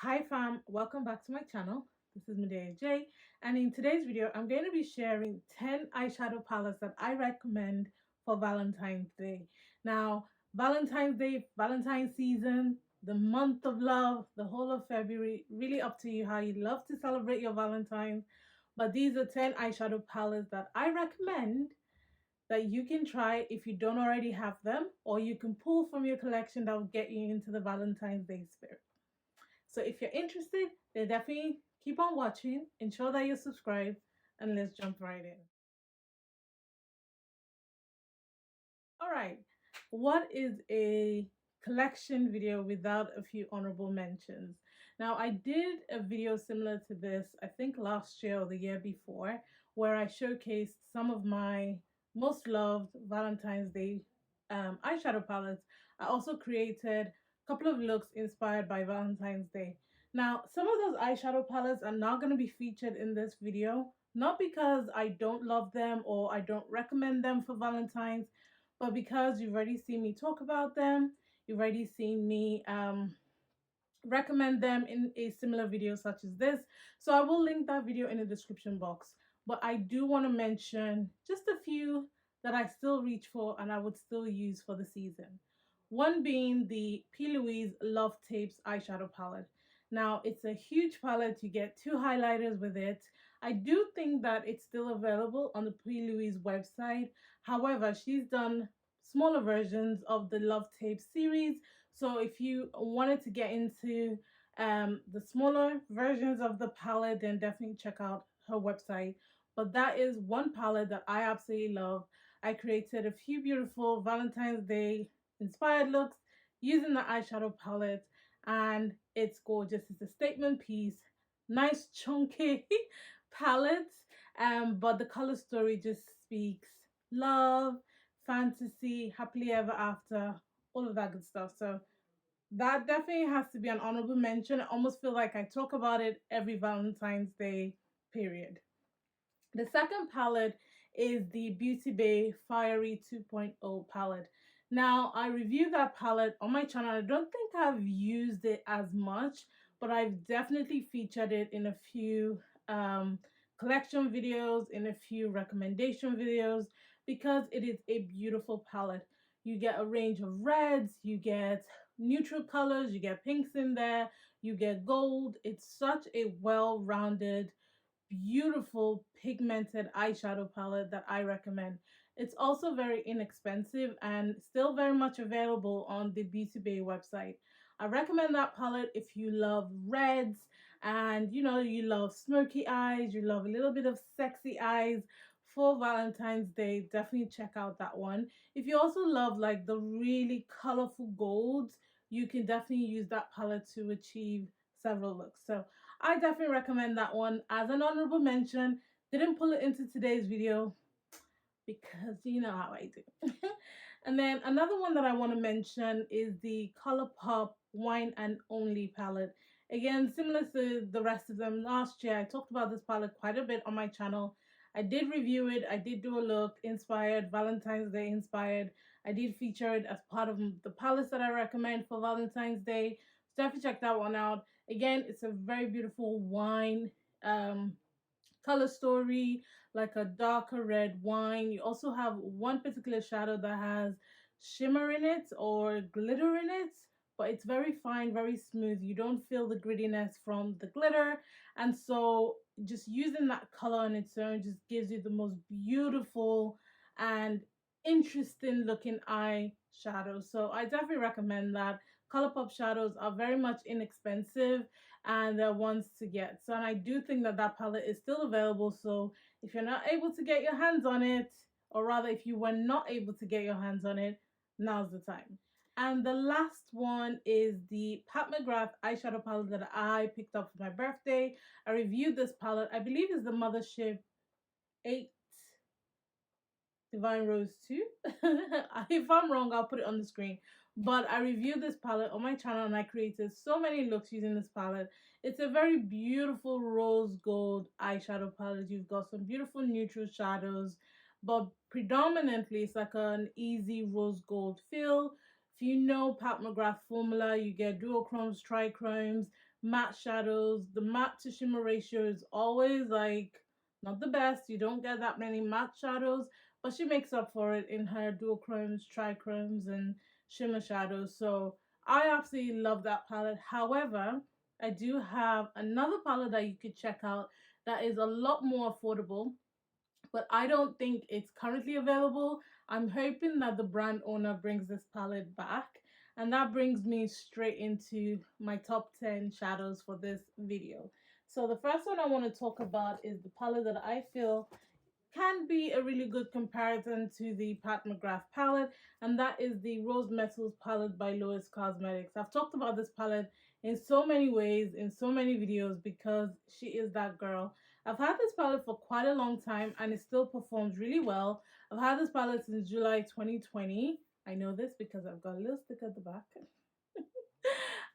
Hi fam, welcome back to my channel. This is Medea J, and in today's video I'm going to be sharing 10 eyeshadow palettes that I recommend for Valentine's Day. Now, Valentine's Day, Valentine's season, the month of love, the whole of February, really up to you how you love to celebrate your Valentine's. But these are 10 eyeshadow palettes that I recommend that you can try if you don't already have them, or you can pull from your collection that will get you into the Valentine's Day spirit. So if you're interested, then definitely keep on watching, ensure that you're subscribed, and let's jump right in. All right, what is a collection video without a few honorable mentions? Now, I did a video similar to this, I think last year or the year before, where I showcased some of my most loved Valentine's Day eyeshadow palettes. I also created a couple of looks inspired by Valentine's Day. Now, some of those eyeshadow palettes are not going to be featured in this video, not because I don't love them or I don't recommend them for Valentine's, but because you've already seen me talk about them, you've already seen me recommend them in a similar video such as this. So I will link that video in the description box. But I do want to mention just a few that I still reach for and I would still use for the season. One being the P.Louise Love Tapes eyeshadow palette. Now, it's a huge palette. You get two highlighters with it. I do think that it's still available on the P.Louise website. However, she's done smaller versions of the Love Tape series. So if you wanted to get into the smaller versions of the palette, then definitely check out her website. But that is one palette that I absolutely love. I created a few beautiful Valentine's Day inspired looks using the eyeshadow palette, and it's gorgeous. It's a statement piece, nice chunky palette, but the color story just speaks love, fantasy, happily ever after, all of that good stuff. So that definitely has to be an honorable mention. I almost feel like I talk about it every Valentine's Day period. The second palette is the BeautyBay Fiery 2.0 palette. Now, I reviewed that palette on my channel. I don't think I've used it as much, but I've definitely featured it in a few collection videos, in a few recommendation videos, because it is a beautiful palette. You get a range of reds, you get neutral colors, you get pinks in there, you get gold. It's such a well-rounded, beautiful pigmented eyeshadow palette that I recommend. It's also very inexpensive and still very much available on the BeautyBay website. I recommend that palette if you love reds and you love smoky eyes, you love a little bit of sexy eyes for Valentine's Day. Definitely check out that one. If you also love like the really colorful golds, you can definitely use that palette to achieve several looks. So I definitely recommend that one as an honorable mention. Didn't pull it into today's video because you know how I do. And then another one that I want to mention is the Colourpop Wine and Only palette. Again, similar to the rest of them, last year I talked about this palette quite a bit on my channel. I did review it. I did do a look inspired, Valentine's Day inspired. I did feature it as part of the palettes that I recommend for Valentine's Day. So definitely check that one out. Again, it's a very beautiful wine color story, like a darker red wine. You also have one particular shadow that has shimmer in it or glitter in it, but it's very fine, very smooth. You don't feel the grittiness from the glitter, and so just using that color on its own just gives you the most beautiful and interesting looking eye shadow. So I definitely recommend that. Colourpop shadows are very much inexpensive and they're ones to get. So, and I do think that that palette is still available. So if you're not able to get your hands on it, or rather if you were not able to get your hands on it, now's the time. And the last one is the Pat McGrath eyeshadow palette that I picked up for my birthday. I reviewed this palette. I believe it's the Mothership 8 Divine Rose 2. If I'm wrong, I'll put it on the screen. But I reviewed this palette on my channel and I created so many looks using this palette. It's a very beautiful rose gold eyeshadow palette. You've got some beautiful neutral shadows, but predominantly it's like an easy rose gold feel. If you know Pat McGrath formula, you get duochromes, trichromes, matte shadows. The matte to shimmer ratio is always like not the best. You don't get that many matte shadows, but she makes up for it in her duochromes, trichromes, and shimmer shadows. So I absolutely love that palette. However, I do have another palette that you could check out that is a lot more affordable, but I don't think it's currently available. I'm hoping that the brand owner brings this palette back. And that brings me straight into my top 10 shadows for this video. So the first one I want to talk about is the palette that I feel can be a really good comparison to the Pat McGrath palette, and that is the Rose Metals palette by Lois Cosmetics. I've talked about this palette in so many ways, in so many videos, because she is that girl. I've had this palette for quite a long time and it still performs really well. I've had this palette since July 2020. I know this because I've got a little stick at the back.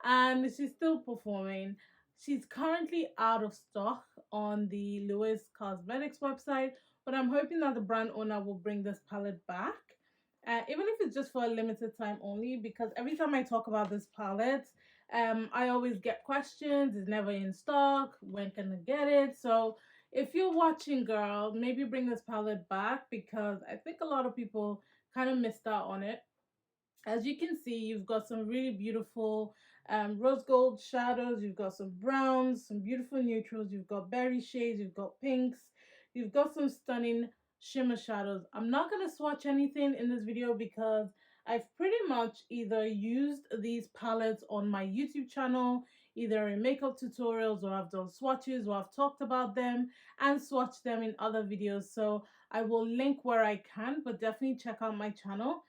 And she's still performing. She's currently out of stock on the Lois Cosmetics website, but I'm hoping that the brand owner will bring this palette back. Even if it's just for a limited time only, because every time I talk about this palette, I always get questions. It's never in stock. When can I get it? So if you're watching, girl, maybe bring this palette back, because I think a lot of people kind of missed out on it. As you can see, you've got some really beautiful rose gold shadows, you've got some browns, some beautiful neutrals, you've got berry shades, you've got pinks, you've got some stunning shimmer shadows. I'm not going to swatch anything in this video because I've pretty much either used these palettes on my YouTube channel, either in makeup tutorials, or I've done swatches, or I've talked about them and swatched them in other videos. So I will link where I can, but definitely check out my channel.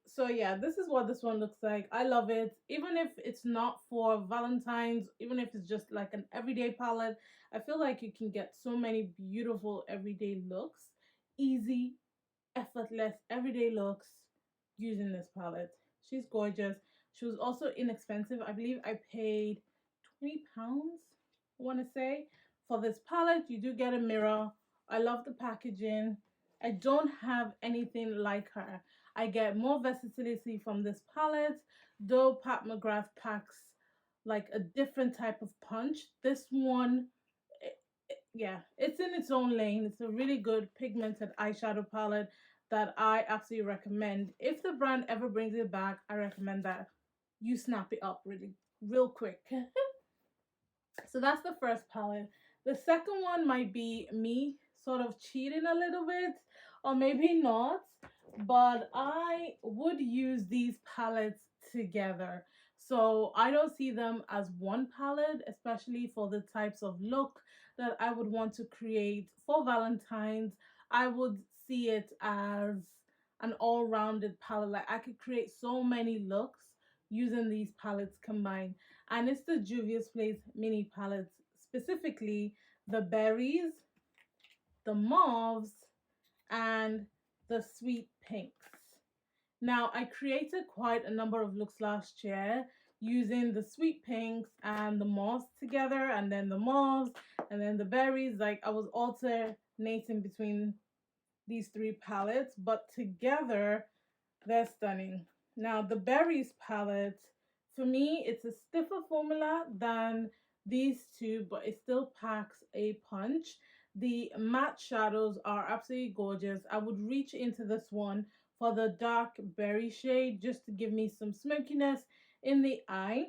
So yeah, this is what this one looks like. I love it. Even if it's not for Valentine's, even if it's just like an everyday palette, I feel like you can get so many beautiful everyday looks, easy, effortless everyday looks using this palette. She's gorgeous. She was also inexpensive. I believe I paid £20, I want to say, for this palette. You do get a mirror. I love the packaging. I don't have anything like her. I get more versatility from this palette, though Pat McGrath packs like a different type of punch. This one, yeah, it's in its own lane. It's a really good pigmented eyeshadow palette that I absolutely recommend. If the brand ever brings it back, I recommend that you snap it up really real quick. So that's the first palette. The second one might be me sort of cheating a little bit, or maybe not, but I would use these palettes together. So I don't see them as one palette, especially for the types of look that I would want to create for Valentine's. I would see it as an all-rounded palette. Like I could create so many looks using these palettes combined. And it's the Juvia's Place mini palettes, specifically the berries, the mauves, and the sweet pinks. Now, I created quite a number of looks last year using the sweet pinks and the mauves together, and then the mauves, and then the berries. Like, I was alternating between these three palettes, but together they're stunning. Now, the berries palette, for me, it's a stiffer formula than these two, but it still packs a punch. The matte shadows are absolutely gorgeous. I would reach into this one for the dark berry shade just to give me some smokiness in the eye.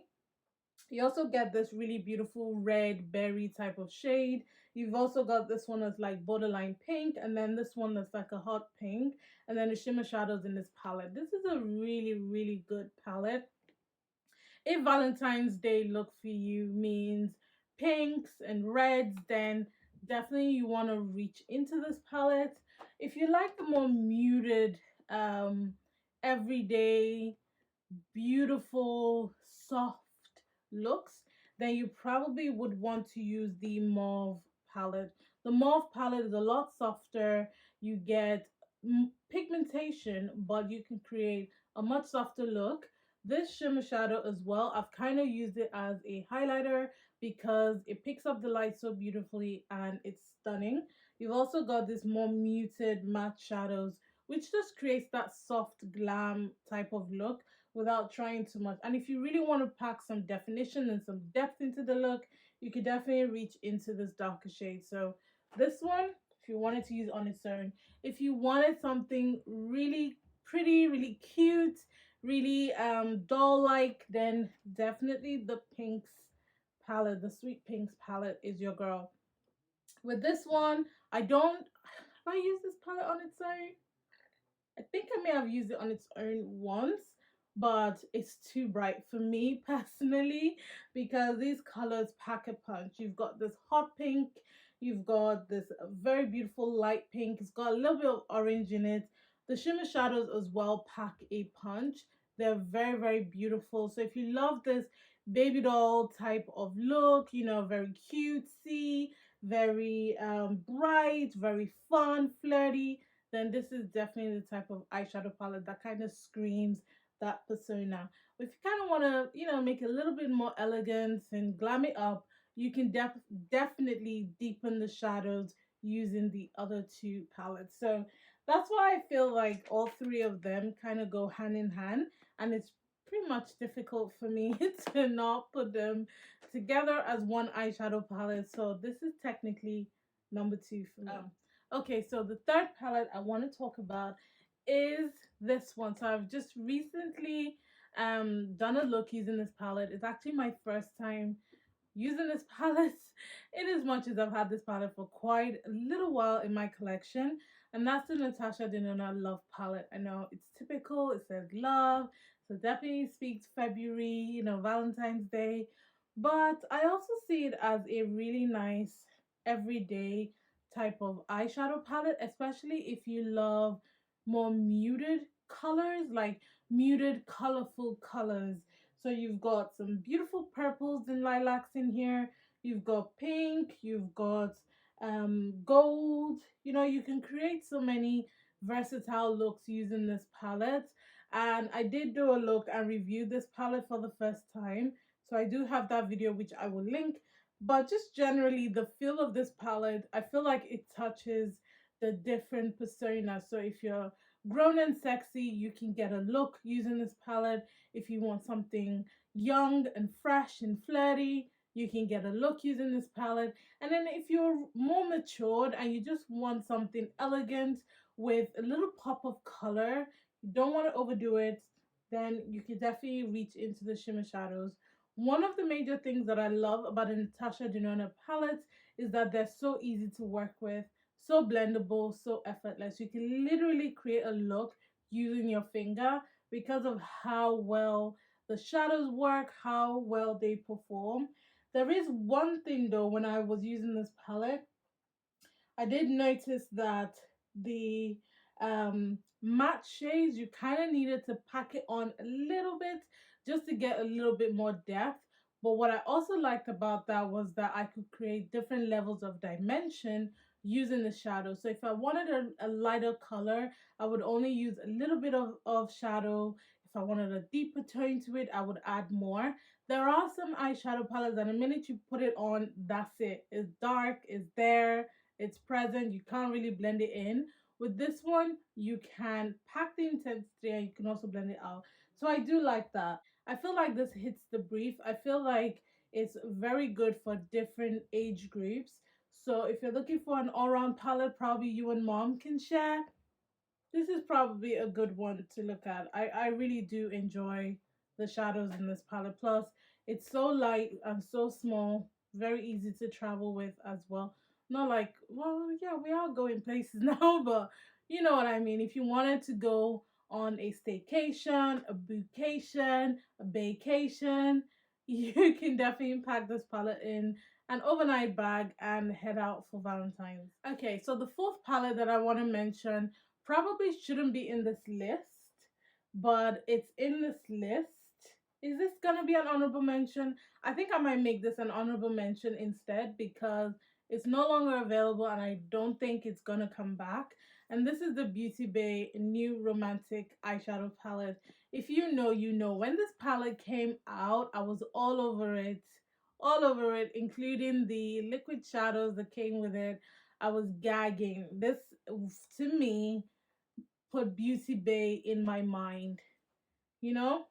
You also get this really beautiful red berry type of shade. You've also got this one that's like borderline pink, and then this one that's like a hot pink, and then the shimmer shadows in this palette. This is a really, really good palette. If Valentine's Day look for you means pinks and reds, then definitely you want to reach into this palette. If you like the more muted, everyday, beautiful, soft looks, then you probably would want to use the mauve palette. The mauve palette is a lot softer. You get pigmentation, but you can create a much softer look. This shimmer shadow as well, I've kind of used it as a highlighter because it picks up the light so beautifully and it's stunning. You've also got this more muted matte shadows, which just creates that soft glam type of look, without trying too much. And if you really want to pack some definition and some depth into the look, you could definitely reach into this darker shade. So this one, if you wanted to use on its own, if you wanted something really pretty, really cute, really doll like, then definitely the pinks palette, the Sweet Pinks palette is your girl. With this one, I don't, have I used this palette on its own? I think I may have used it on its own once, but it's too bright for me personally because these colors pack a punch. You've got this hot pink, you've got this very beautiful light pink, it's got a little bit of orange in it. The shimmer shadows as well pack a punch. They're very, very beautiful. So if you love this baby doll type of look, you know, very cutesy, very bright, very fun, flirty, then this is definitely the type of eyeshadow palette that kind of screams that persona. But if you kind of want to, you know, make it a little bit more elegant and glam it up, you can definitely deepen the shadows using the other two palettes. So that's why I feel like all three of them kind of go hand in hand, and it's pretty much difficult for me to not put them together as one eyeshadow palette. So this is technically number two for me. Okay, so the third palette I want to talk about is this one. So I've just recently done a look using this palette. It's actually my first time using this palette in as much as I've had this palette for quite a little while in my collection. And that's the Natasha Denona Love palette. I know it's typical, it says love, so definitely speaks February, you know, Valentine's Day. But I also see it as a really nice everyday type of eyeshadow palette, especially if you love more muted colors, like muted, colorful colors. So you've got some beautiful purples and lilacs in here. You've got pink, you've got gold. You know, you can create so many versatile looks using this palette. And I did do a look and review this palette for the first time. So I do have that video, which I will link. But just generally, the feel of this palette, I feel like it touches the different personas. So if you're grown and sexy, you can get a look using this palette. If you want something young and fresh and flirty, you can get a look using this palette. And then if you're more matured and you just want something elegant with a little pop of color, you don't want to overdo it, then you can definitely reach into the shimmer shadows. One of the major things that I love about the Natasha Denona palettes is that they're so easy to work with, so blendable, so effortless. You can literally create a look using your finger because of how well the shadows work, how well they perform. There is one thing though, when I was using this palette, I did notice that the matte shades, you kind of needed to pack it on a little bit just to get a little bit more depth. But what I also liked about that was that I could create different levels of dimension using the shadow. So if I wanted a lighter color, I would only use a little bit of shadow. If I wanted a deeper tone to it, I would add more. There are some eyeshadow palettes that the minute you put it on, that's it. It's dark, it's there, it's present, you can't really blend it in. With this one, you can pack the intensity and you can also blend it out. So I do like that. I feel like this hits the brief. I feel like it's very good for different age groups. So if you're looking for an all-round palette, probably you and mom can share, this is probably a good one to look at. I really do enjoy the shadows in this palette. Plus, it's so light and so small, very easy to travel with as well. Not like, well, yeah, we are going places now, but you know what I mean. If you wanted to go on a staycation, a bookcation, a vacation, you can definitely pack this palette in an overnight bag and head out for Valentine's. Okay, so the fourth palette that I want to mention probably shouldn't be in this list, but it's in this list. Is this gonna be an honorable mention? I think I might make this an honorable mention instead because it's no longer available and I don't think it's gonna come back. And this is the BeautyBay new romantic eyeshadow palette. If you know, you know. When this palette came out, I was all over it. All over it, including the liquid shadows that came with it. I was gagging. This, to me, put BeautyBay in my mind, you know?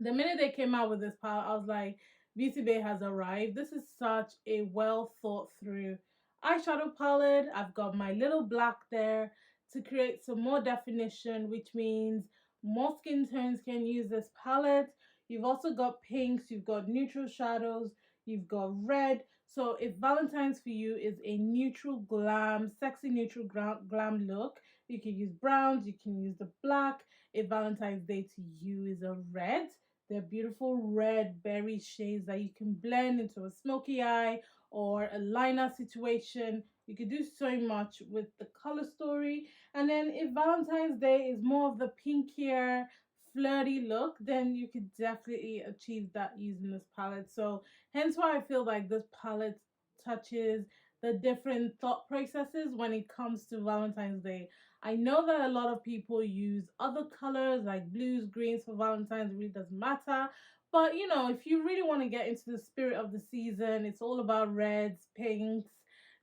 The minute they came out with this palette, I was like, Beauty Bay has arrived. This is such a well thought through eyeshadow palette. I've got my little black there to create some more definition, which means more skin tones can use this palette. You've also got pinks, you've got neutral shadows, you've got red. So if Valentine's for you is a neutral glam, sexy neutral glam look, you can use browns, you can use the black. If Valentine's Day to you is a red, they're beautiful red berry shades that you can blend into a smoky eye or a liner situation. You could do so much with the color story. And then if Valentine's Day is more of the pinkier, flirty look, then you could definitely achieve that using this palette. So hence why I feel like this palette touches the different thought processes when it comes to Valentine's Day. I know that a lot of people use other colors like blues, greens for Valentine's, it really doesn't matter. But you know, if you really want to get into the spirit of the season, it's all about reds, pinks,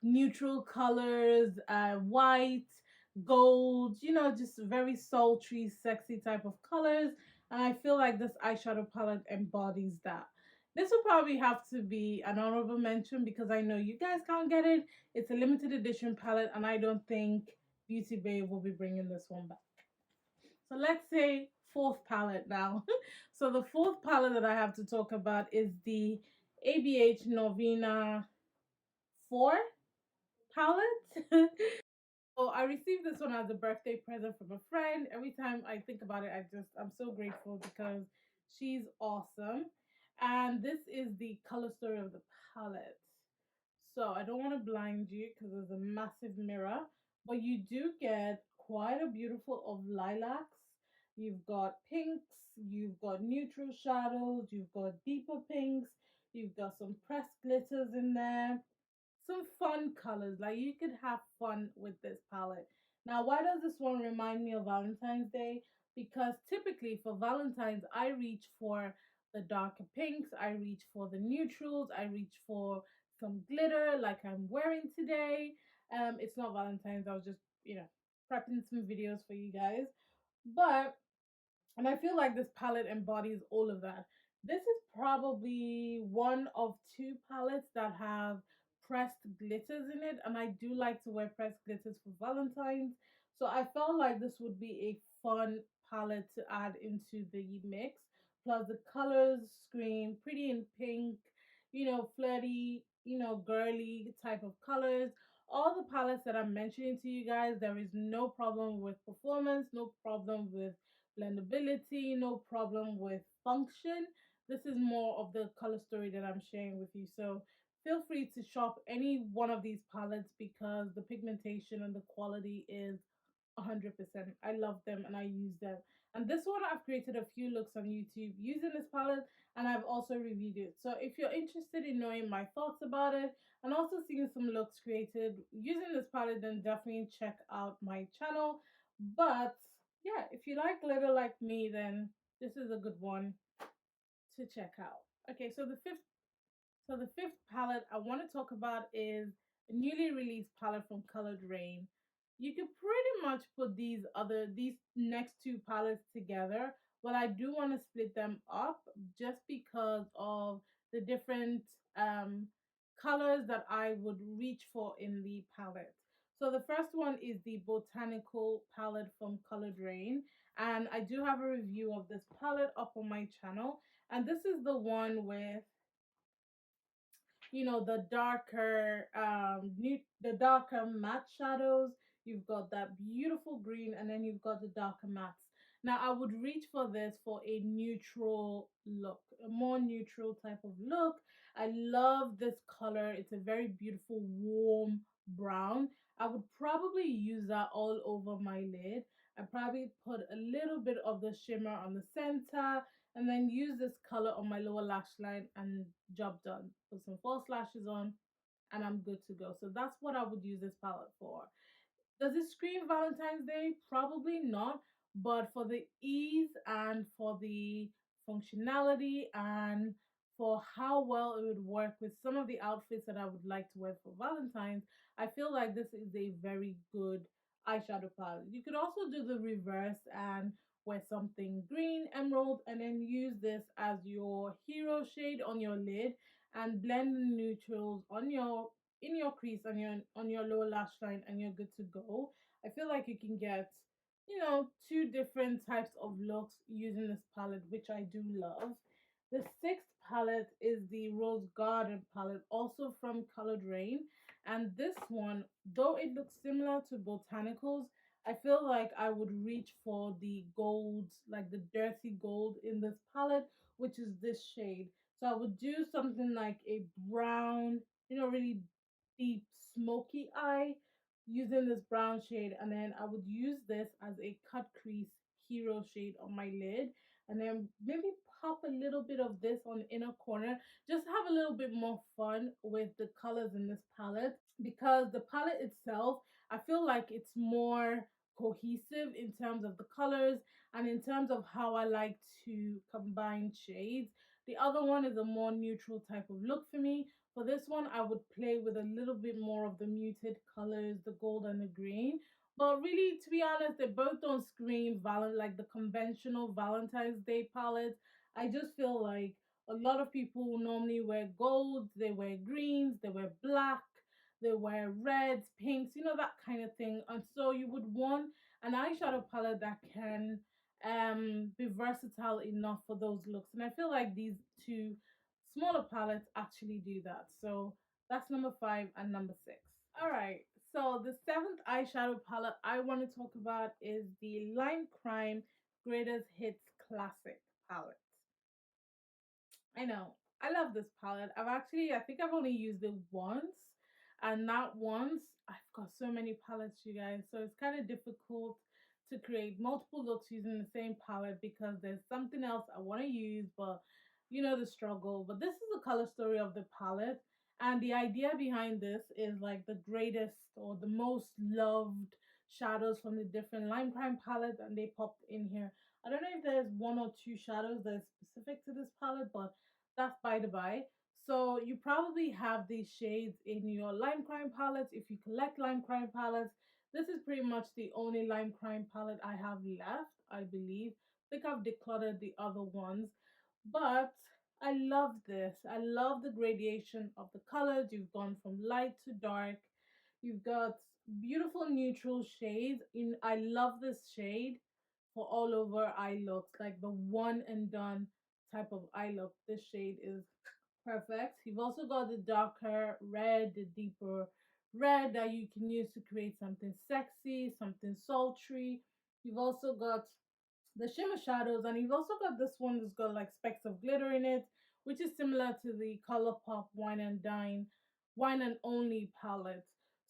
neutral colors, white, gold, you know, just very sultry, sexy type of colors. And I feel like this eyeshadow palette embodies that. This will probably have to be an honorable mention because I know you guys can't get it. It's a limited edition palette, and I don't think Beauty Bay will be bringing this one back. So let's say fourth palette now. So the fourth palette that I have to talk about is the ABH NORVINA 4 palette. So I received this one as a birthday present from a friend. Every time I think about it, I'm so grateful because she's awesome. And this is the color story of the palette. So I don't want to blind you because there's a massive mirror, but you do get quite a beautiful of lilacs. You've got pinks, you've got neutral shadows, you've got deeper pinks, you've got some pressed glitters in there, some fun colors. Like you could have fun with this palette. Now, why does this one remind me of Valentine's Day? Because typically for Valentine's, I reach for the darker pinks, I reach for the neutrals, I reach for some glitter like I'm wearing today. It's not Valentine's, I was just, prepping some videos for you guys. But and I feel like this palette embodies all of that. This is probably one of two palettes that have pressed glitters in it, and I do like to wear pressed glitters for Valentine's. So I felt like this would be a fun palette to add into the mix. Plus, the colors scream pretty in pink, flirty, girly type of colors. All the palettes that I'm mentioning to you guys, there is no problem with performance, no problem with blendability, no problem with function. This is more of the color story that I'm sharing with you. So feel free to shop any one of these palettes because the pigmentation and the quality is 100%. I love them and I use them. And this one, I've created a few looks on YouTube using this palette and I've also reviewed it. So if you're interested in knowing my thoughts about it and also seeing some looks created using this palette, then definitely check out my channel. But yeah, if you like glitter like me, then this is a good one to check out. Okay, so the fifth palette I want to talk about is a newly released palette from Colored Raine. You could pretty much put these next two palettes together, but I do want to split them up just because of the different um colors that I would reach for in the palette. So the first one is the Botanical palette from Colored Raine, and I do have a review of this palette up on my channel. And this is the one with the darker matte shadows. You've got that beautiful green, and then you've got the darker mattes. Now I would reach for this for a neutral look, a more neutral type of look. I love this color. It's a very beautiful warm brown. I would probably use that all over my lid. I probably put a little bit of the shimmer on the center and then use this color on my lower lash line and job done. Put some false lashes on and I'm good to go. So that's what I would use this palette for. Does it scream Valentine's Day? Probably not, but for the ease and for the functionality and for how well it would work with some of the outfits that I would like to wear for Valentine's, I feel like this is a very good eyeshadow palette. You could also do the reverse and wear something green, emerald, and then use this as your hero shade on your lid and blend the neutrals on your in your crease on your lower lash line, and you're good to go. I feel like you can get, you know, two different types of looks using this palette, which I do love. The sixth palette is the Rose Garden palette, also from Colored Raine. And this one, though it looks similar to Botanicals, I feel like I would reach for the gold, like the dirty gold in this palette, which is this shade. So I would do something like a brown, you know, really deep smoky eye using this brown shade, and then I would use this as a cut crease hero shade on my lid, and then maybe pop a little bit of this on the inner corner, just have a little bit more fun with the colors in this palette, because the palette itself, I feel like it's more cohesive in terms of the colors and in terms of how I like to combine shades. The other one is a more neutral type of look for me. For this one, I would play with a little bit more of the muted colors, the gold and the green. But really, to be honest, they both don't scream like the conventional Valentine's Day palettes. I just feel like a lot of people normally wear golds, they wear greens, they wear black, they wear reds, pinks, you know, that kind of thing. And so you would want an eyeshadow palette that can be versatile enough for those looks. And I feel like these two smaller palettes actually do that. So that's number 5 and number 6. All right. So the seventh eyeshadow palette I want to talk about is the Lime Crime Greatest Hits Classic palette. I know. I love this palette. I think I've only used it once. And not once, I've got so many palettes, you guys. So it's kind of difficult to create multiple looks using the same palette because there's something else I want to use, but you know the struggle. But this is the color story of the palette. And the idea behind this is like the greatest or the most loved shadows from the different Lime Crime palettes, and they popped in here. I don't know if there's one or two shadows that are specific to this palette, but that's by the by. So you probably have these shades in your Lime Crime palettes. If you collect Lime Crime palettes, this is pretty much the only Lime Crime palette I have left, I believe. I think I've decluttered the other ones. But I love this. I love the gradation of the colors. You've gone from light to dark. You've got beautiful neutral shades. I love this shade for all over eye looks, like the one and done type of eye look. This shade is perfect. You've also got the darker red, the deeper red that you can use to create something sexy, something sultry. You've also got the shimmer shadows, and you've also got this one that's got like specks of glitter in it, which is similar to the Colourpop Wine and Dine Wine and Only palette.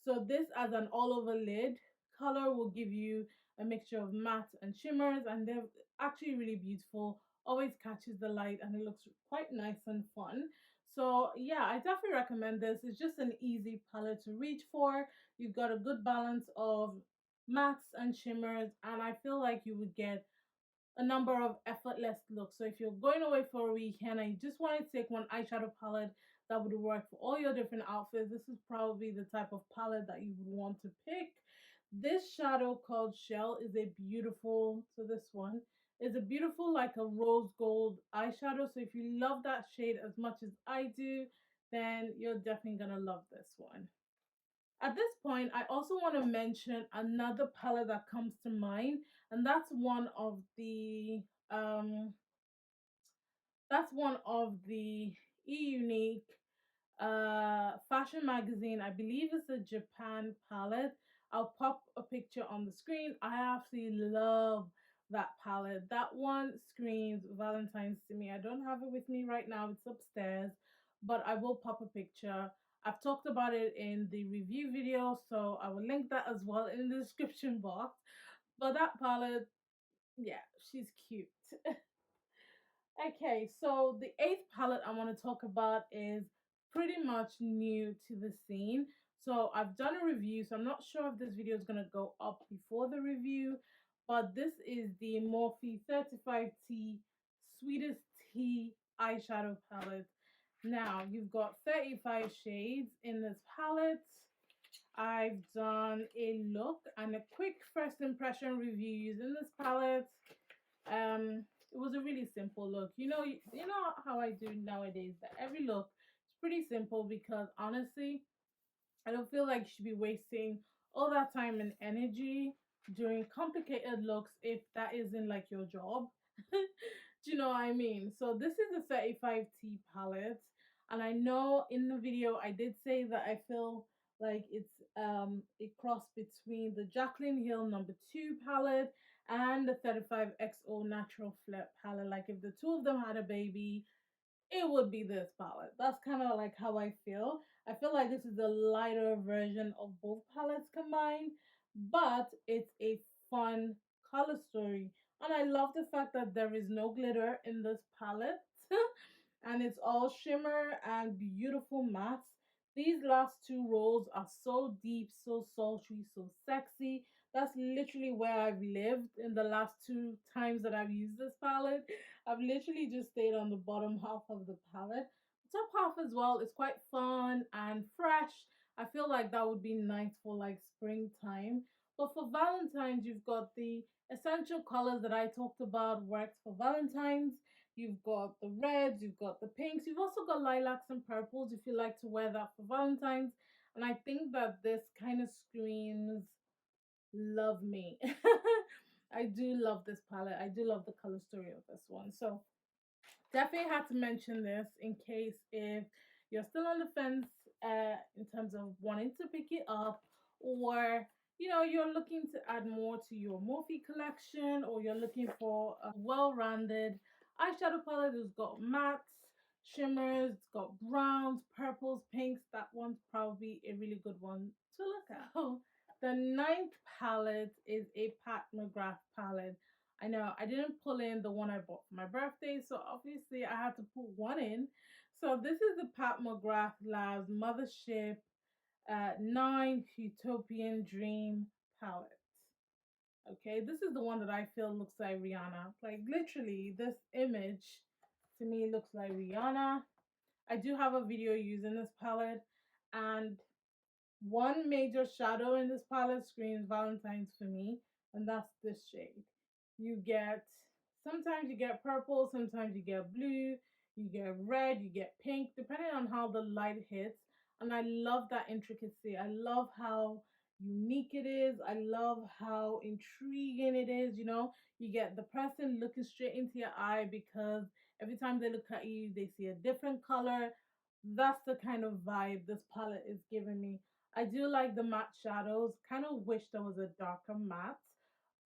So this as an all over lid color will give you a mixture of matte and shimmers, and they're actually really beautiful, always catches the light, and it looks quite nice and fun. So yeah, I definitely recommend this. It's just an easy palette to reach for. You've got a good balance of mattes and shimmers, and I feel like you would get a number of effortless looks. So if you're going away for a weekend and you just want to take one eyeshadow palette that would work for all your different outfits, this is probably the type of palette that you would want to pick. This shadow called Shell is a beautiful, so this one is a beautiful like a rose gold eyeshadow. So if you love that shade as much as I do, then you're definitely gonna love this one. At this point, I also want to mention another palette that comes to mind, and um that's one of the E-Unique fashion magazine. I believe it's a Japan palette. I'll pop a picture on the screen. I absolutely love that palette. That one screams Valentine's to me. I don't have it with me right now, it's upstairs, but I will pop a picture. I've talked about it in the review video, so I will link that as well in the description box. But that palette, yeah, she's cute. Okay, so the eighth palette I want to talk about is pretty much new to the scene. So I've done a review, so I'm not sure if this video is going to go up before the review, but this is the Morphe 35T Sweetest Tea eyeshadow palette. Now, you've got 35 shades in this palette. I've done a look and a quick first impression review using this palette. It was a really simple look. You know how I do nowadays. That every look is pretty simple because honestly, I don't feel like you should be wasting all that time and energy doing complicated looks if that isn't like your job. Do you know what I mean? So this is a 35T palette, and I know in the video I did say that I feel like it's a cross between the Jaclyn Hill #2 palette and the 35XO Natural Flip palette. Like if the two of them had a baby, it would be this palette. That's kind of like how I feel. I feel like this is the lighter version of both palettes combined, but it's a fun color story. And I love the fact that there is no glitter in this palette and it's all shimmer and beautiful mattes. These last two rolls are so deep, so sultry, so sexy. That's literally where I've lived in the last two times that I've used this palette. I've literally just stayed on the bottom half of the palette. The top half as well is quite fun and fresh. I feel like that would be nice for like springtime. But for Valentine's, you've got the essential colors that I talked about works for Valentine's. You've got the reds, you've got the pinks, you've also got lilacs and purples if you like to wear that for Valentine's. And I think that this kind of screams love me. I do love this palette. I do love the color story of this one. So definitely had to mention this in case if you're still on the fence in terms of wanting to pick it up, or you're looking to add more to your Morphe collection, or you're looking for a well-rounded eyeshadow palette who's got mattes, shimmers, it's got browns, purples, pinks. That one's probably a really good one to look at. Oh, the ninth palette is a Pat McGrath palette. I know I didn't pull in the one I bought for my birthday, so obviously I had to put one in. So this is the Pat McGrath Labs Mothership 9 Utopian Dream palette. Okay, this is the one that I feel looks like Rihanna. Like literally, this image to me looks like Rihanna. I do have a video using this palette, and one major shadow in this palette screams Valentine's for me, and that's this shade. You get, sometimes you get purple, sometimes you get blue, you get red, you get pink, depending on how the light hits. And I love that intricacy. I love how unique it is. I love how intriguing it is. You get the person looking straight into your eye because every time they look at you, they see a different color. That's the kind of vibe this palette is giving me. I do like the matte shadows. Kind of wish there was a darker matte,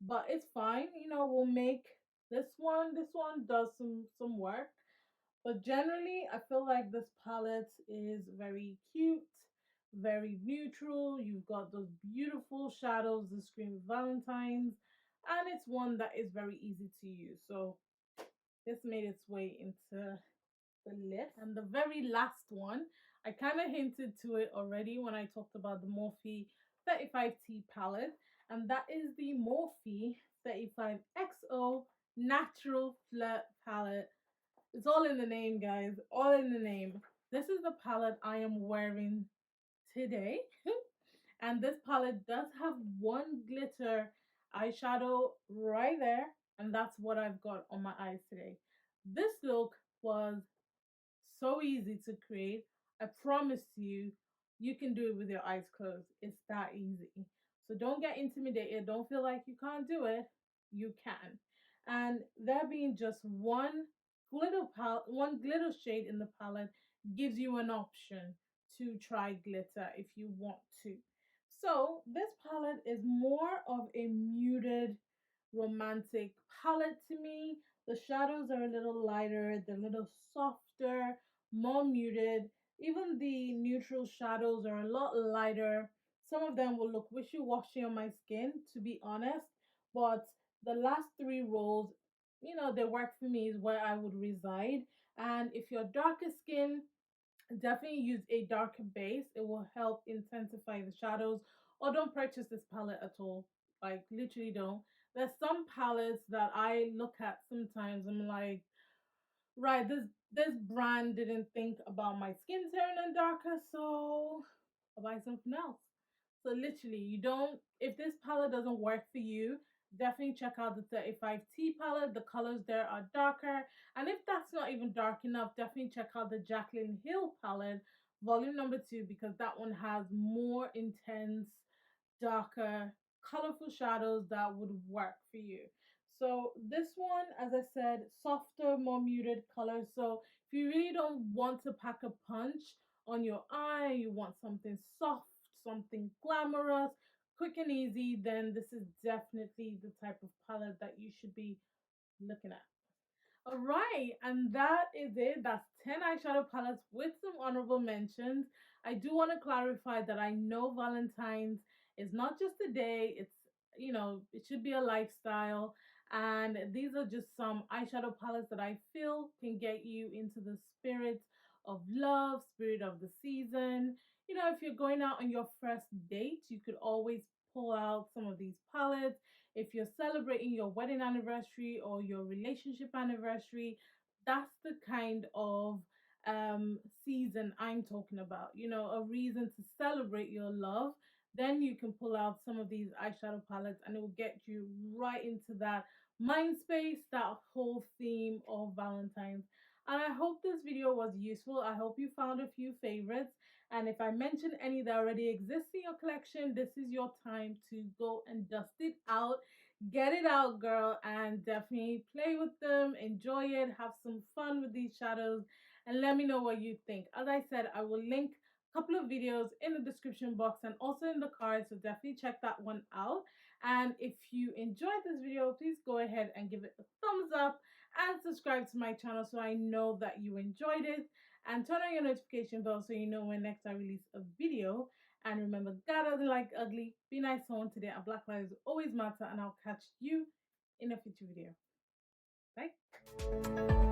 but it's fine. We'll make this one. This one does some work, but generally, I feel like this palette is very cute, very neutral. You've got those beautiful shadows that scream Valentine's, and it's one that is very easy to use. So this made its way into the list. And the very last one, I kind of hinted to it already when I talked about the Morphe 35T palette, and that is the Morphe 35XO Natural Flirt palette. It's all in the name, guys, all in the name. This is the palette I am wearing today. And this palette does have one glitter eyeshadow right there, and that's what I've got on my eyes today. This look was so easy to create. I promise you, you can do it with your eyes closed. It's that easy. So don't get intimidated. Don't feel like you can't do it. You can. And there being just one glitter shade in the palette gives you an option to try glitter if you want to. So this palette is more of a muted romantic palette to me. The shadows are a little lighter, they're a little softer, more muted. Even the neutral shadows are a lot lighter. Some of them will look wishy-washy on my skin, to be honest, but the last three rolls, they work for me, is where I would reside. And if you're darker skin, definitely use a darker base. It will help intensify the shadows. Or don't purchase this palette at all. Like literally don't. There's some palettes that I look at sometimes. I'm like, right, this brand didn't think about my skin turning darker, so I'll buy something else. So literally, you don't. If this palette doesn't work for you, definitely check out the 35T palette. The colors there are darker. And if that's not even dark enough, definitely check out the Jaclyn Hill palette, volume number 2, because that one has more intense, darker, colorful shadows that would work for you. So this one, as I said, softer, more muted colors. So if you really don't want to pack a punch on your eye, you want something soft, something glamorous, quick and easy, then this is definitely the type of palette that you should be looking at. All right, and that is it. That's 10 eyeshadow palettes with some honorable mentions. I do want to clarify that I know Valentine's is not just a day, it's, it should be a lifestyle. And these are just some eyeshadow palettes that I feel can get you into the spirit of love, spirit of the season. If you're going out on your first date, you could always pull out some of these palettes. If you're celebrating your wedding anniversary or your relationship anniversary, that's the kind of season I'm talking about. A reason to celebrate your love. Then you can pull out some of these eyeshadow palettes and it will get you right into that mind space, that whole theme of Valentine's. And I hope this video was useful. I hope you found a few favorites. And if I mention any that already exist in your collection, this is your time to go and dust it out. Get it out, girl, and definitely play with them, enjoy it, have some fun with these shadows, and let me know what you think. As I said, I will link a couple of videos in the description box and also in the card, so definitely check that one out. And if you enjoyed this video, please go ahead and give it a thumbs up and subscribe to my channel so I know that you enjoyed it, and turn on your notification bell so you know when next I release a video. And remember, God doesn't like ugly. Be nice to someone today, and Black Lives always matter. And I'll catch you in a future video. Bye.